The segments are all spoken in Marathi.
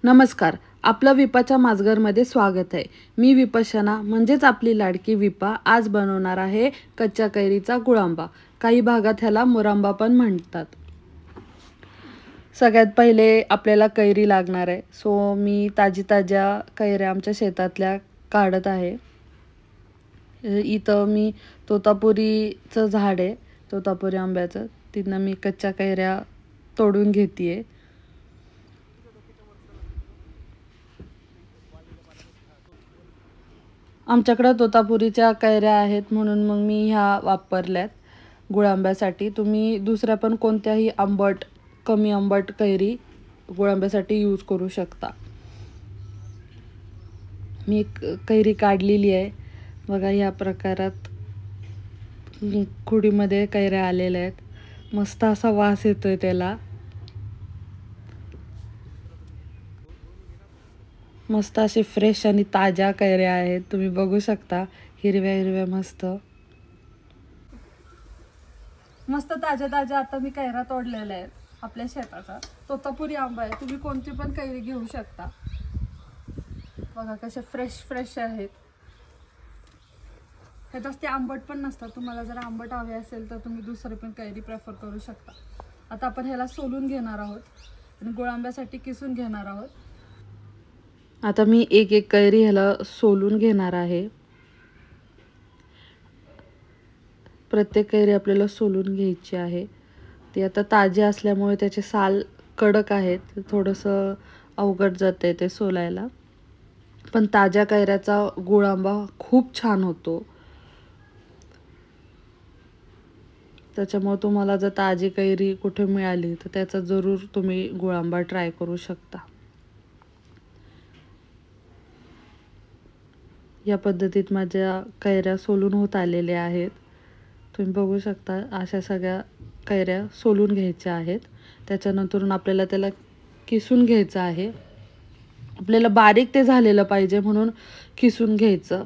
नमस्कार. आपलं विपाच्या माजघरमध्ये स्वागत आहे. मी विपशना म्हणजेच आपली लाडकी विपा आज बनवणार आहे कच्च्या कैरीचा गुळांबा. काही भागात ह्याला मुरांबा पण म्हणतात. सगळ्यात पहिले आपल्याला कैरी लागणार आहे. सो मी ताज्या कैऱ्या आमच्या शेतातल्या काढत आहे. इथं मी तोतापुरीचं झाड आहे, तोतापुरी आंब्याचं. तिथनं मी कच्च्या कैऱ्या तोडून घेते. आमच्याकडे तोतापुरीच्या कैऱ्या आहेत म्हणून मग मी ह्या वापरल्यात गुळांब्यासाठी. तुम्ही दुसऱ्या पण कोणत्याही कमी आंबट कैरी गुळांब्यासाठी यूज करू शकता. मी कैरी काढलेली आहे बघा. ह्या प्रकारात खुडीमध्ये कैऱ्या आलेल्या आहेत. मस्त असा वास येतोय त्याला. मस्त असे फ्रेश आणि ताज्या कैऱ्या आहेत. तुम्ही बघू शकता, हिरव्या हिरव्या मस्त मस्त ताज्या आता मी कैऱ्या तोडलेल्या आहेत. आपल्या शेताचा तोतापुरी आंबा आहे. तुम्ही कोणती पण कैरी घेऊ शकता. बघा कसे फ्रेश आहेत. हे जास्त आंबट पण नसतात. तुम्हाला जर आंबट हवे असेल तर तुम्ही दुसरी पण कैरी प्रेफर करू शकता. आता आपण ह्याला सोलून घेणार आहोत आणि गुळांब्यासाठी किसून घेणार आहोत. आता मी एक कैरी ह्याला सोलून घेणार आहे. प्रत्येक कैरी आपल्याला सोलून घ्यायची आहे. ते आता ताजे असल्यामुळे त्याचे साल कडक आहेत. थोडंसं अवघड जाते ते सोलायला. पण ताज्या कैऱ्याचा गुळांबा खूप छान होतो. त्याच्यामुळे तुम्हाला जर ताजी कैरी कुठे मिळाली तर त्याचा जरूर तुम्ही गुळांबा ट्राय करू शकता. या पद्धतीत माझ्या कैऱ्या सोलून होत आलेल्या आहेत. तुम्ही बघू शकता अशा सगळ्या कैऱ्या सोलून घ्यायच्या आहेत. त्याच्यानंतर आपल्याला त्याला किसून घ्यायचं आहे. आपल्याला बारीक ते झालेलं पाहिजे म्हणून किसून घ्यायचं.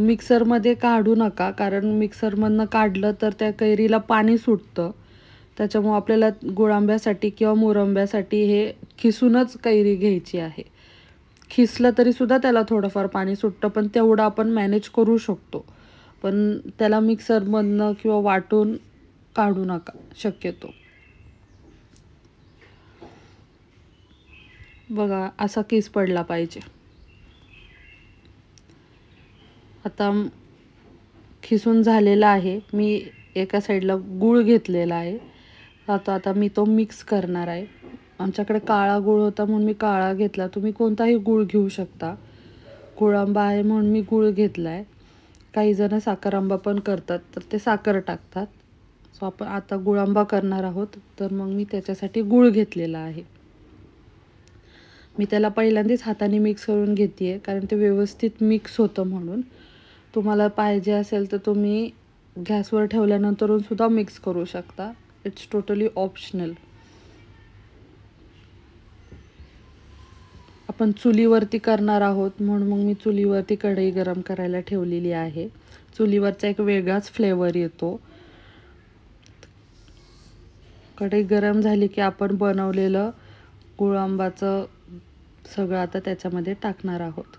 मिक्सरमध्ये काढू नका, कारण मिक्सरमधनं काढलं तर त्या कैरीला पाणी सुटतं. त्याच्यामुळे आपल्याला गुळांब्यासाठी किंवा मुरंब्यासाठी हे किसूनच कैरी घ्यायची आहे. खिसलं तरी सुद्धा त्याला थोडंफार पाणी सुटतं, पण तेवढं आपण मॅनेज करू शकतो. पण त्याला मिक्सरमधनं किंवा वाटून काढू नका शक्यतो. बघा असा किस पडला पाहिजे. आता खिसून झालेला आहे. मी एका साईडला गूळ घेतलेला आहे. आता मी तो मिक्स करणार आहे. आमच्याकडे काळा गूळ होता म्हणून मी काळा घेतला. तुम्ही कोणताही गूळ घेऊ शकता. गुळांबा आहे म्हणून मी गूळ घेतला आहे. काही जण साखर आंबा पण करतात तर ते साखर टाकतात. सो आपण आता गुळांबा करणार आहोत तर मग मी त्याच्यासाठी गूळ घेतलेला आहे. मी त्याला पहिल्यांदाच हाताने मिक्स करून घेते कारण ते व्यवस्थित मिक्स होतं म्हणून. तुम्हाला पाहिजे असेल तर तुम्ही गॅसवर ठेवल्यानंतरून सुद्धा मिक्स करू शकता. It's totally optional. आपण चुलीवरती करणार आहोत म्हणून मग मी चुलीवरती कढई गरम करायला ठेवलेली आहे. चुलीवरचा एक वेगळाच फ्लेवर येतो. कढई गरम झाली की आपण बनवलेलं गुळांबाचं सगळं आता त्याच्यामध्ये टाकणार आहोत.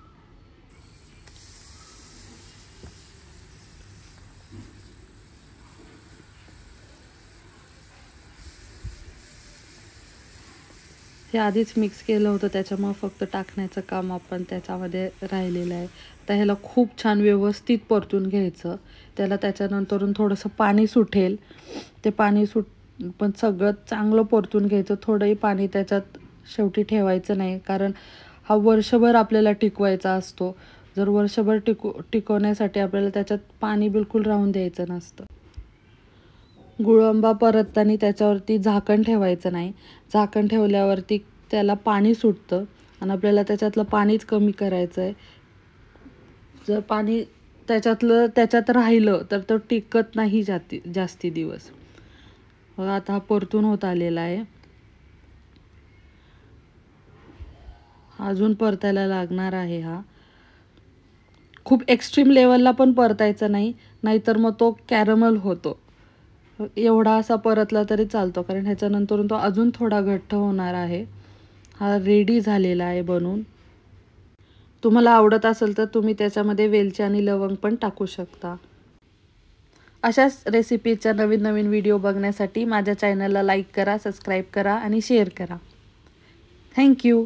हे आधीच मिक्स केलं होतं त्याच्यामुळे फक्त टाकण्याचं काम आपण त्याच्यामध्ये राहिलेलं आहे. तर ह्याला खूप छान व्यवस्थित परतून घ्यायचं. त्याला त्याच्यानंतरून थोडंसं पाणी सुटेल. ते पाणी पण सगळं चांगलं परतून घ्यायचं. थोडंही पाणी त्याच्यात शेवटी ठेवायचं नाही, कारण हा वर्षभर आपल्याला टिकवायचा असतो. जर वर्षभर टिकवण्यासाठी आपल्याला त्याच्यात पाणी बिलकुल राहून द्यायचं नसतं. गुळांबा परतताना त्याच्यावरती झाकण ठेवायचं नाही. झाकण ठेवल्यावरती त्याला पाणी सुटतं आणि आपल्याला त्याच्यातलं पाणीच कमी करायचं आहे. जर पाणी त्याच्यात राहिलं तर तो टिकत नाही जास्ती दिवस. आता हा परतून होत आलेला आहे. अजून परतायला लागणार आहे. हा खूप एक्स्ट्रीम लेवलला पण परतायचा नाही, नाहीतर मग तो कॅरमल होतो. एवढा असा परतला तरी चालतो, कारण ह्याच्यानंतर तो अजून थोडा घट्ट होणार आहे. हा रेडी झालेला आहे बनून. तुम्हाला आवडत असेल तर तुम्ही त्याच्यामध्ये वेलची आणि लवंग पण टाकू शकता. अशाच रेसिपीच्या नवीन नवीन व्हिडिओ बघण्यासाठी माझ्या चॅनलला लाईक करा, सबस्क्राईब करा आणि शेअर करा. थँक्यू.